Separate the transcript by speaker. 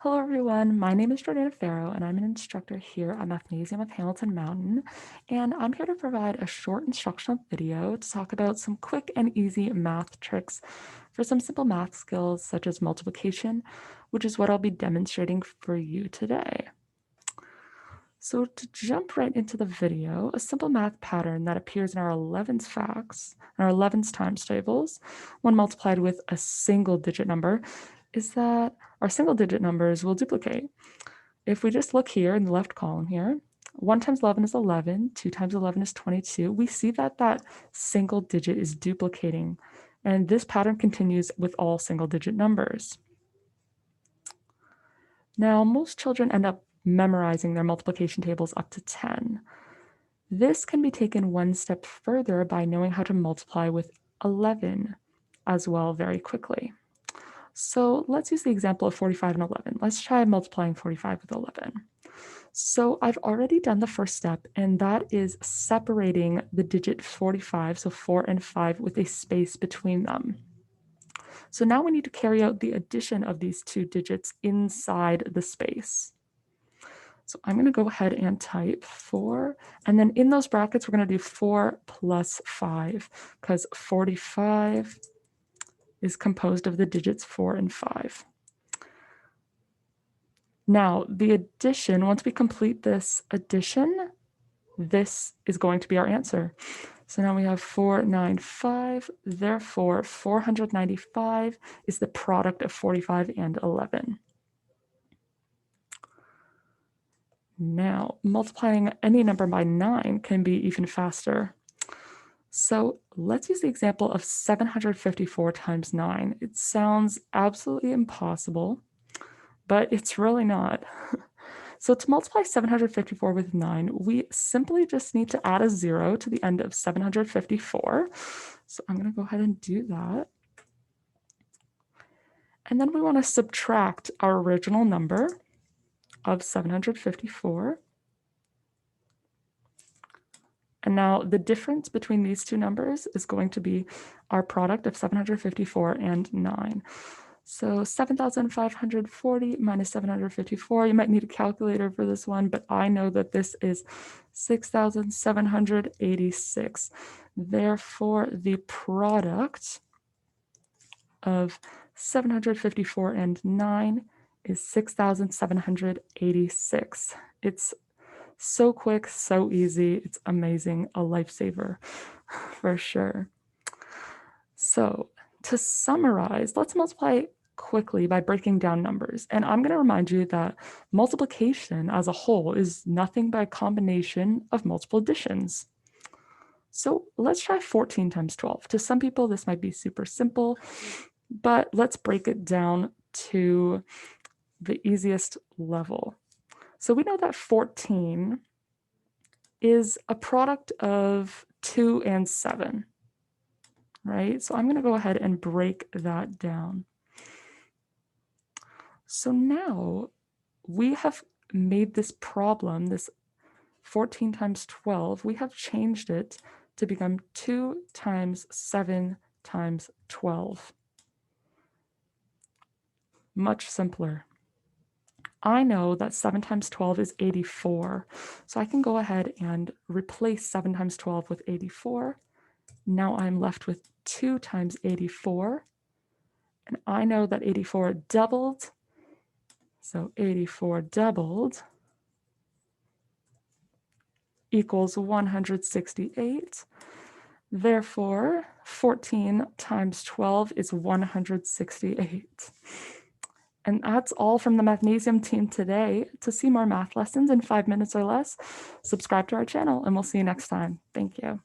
Speaker 1: Hello everyone, my name is Jordana and I'm an instructor here at Mathnasium of Hamilton Mountain, and I'm here to provide a short instructional video to talk about some quick and easy math tricks for some simple math skills such as multiplication, which is what I'll be demonstrating for you today. So to jump right into the video, a simple math pattern that appears in our 11's facts and our 11's times tables when multiplied with a single digit number is that our single digit numbers will duplicate. If we just look here in the left column here, 1 times 11 is 11, 2 times 11 is 22. We see that that single digit is duplicating, and this pattern continues with all single digit numbers. Now, most children end up memorizing their multiplication tables up to 10. This can be taken one step further by knowing how to multiply with 11 as well very quickly. So let's use the example of 45 and 11. Let's try multiplying 45 with 11. So I've already done the first step, and that is separating the digit 45, so 4 and 5, with a space between them. So now we need to carry out the addition of these two digits inside the space. So I'm going to go ahead and type 4, and then in those brackets, we're going to do 4 plus 5, because 45 is composed of the digits 4 and 5. Now, the addition, once we complete this addition, this is going to be our answer. So now we have 495, therefore 495 is the product of 45 and 11. Now, multiplying any number by 9 can be even faster. So let's use the example of 754 times 9. It sounds absolutely impossible, but it's really not. So to multiply 754 with 9, we simply just need to add a 0 to the end of 754. So I'm going to go ahead and do that. And then we want to subtract our original number of 754. And now the difference between these two numbers is going to be our product of 754 and 9. So 7,540 minus 754, you might need a calculator for this one, but I know that this is 6,786. Therefore, the product of 754 and 9 is 6,786. It's so quick, so easy. It's amazing, a lifesaver for sure. So to summarize, let's multiply quickly by breaking down numbers. And I'm going to remind you that multiplication as a whole is nothing but a combination of multiple additions. So let's try 14 times 12. To some people, this might be super simple, but let's break it down to the easiest level. So we know that 14 is a product of 2 and 7, right? So I'm going to go ahead and break that down. So now we have made this problem, this 14 times 12, we have changed it to become 2 times 7 times 12. Much simpler. I know that 7 times 12 is 84, so I can go ahead and replace 7 times 12 with 84. Now I'm left with 2 times 84, and I know that 84 doubled, so 84 doubled equals 168. Therefore, 14 times 12 is 168. And that's all from the Mathnasium team today. To see more math lessons in 5 minutes or less, subscribe to our channel and we'll see you next time. Thank you.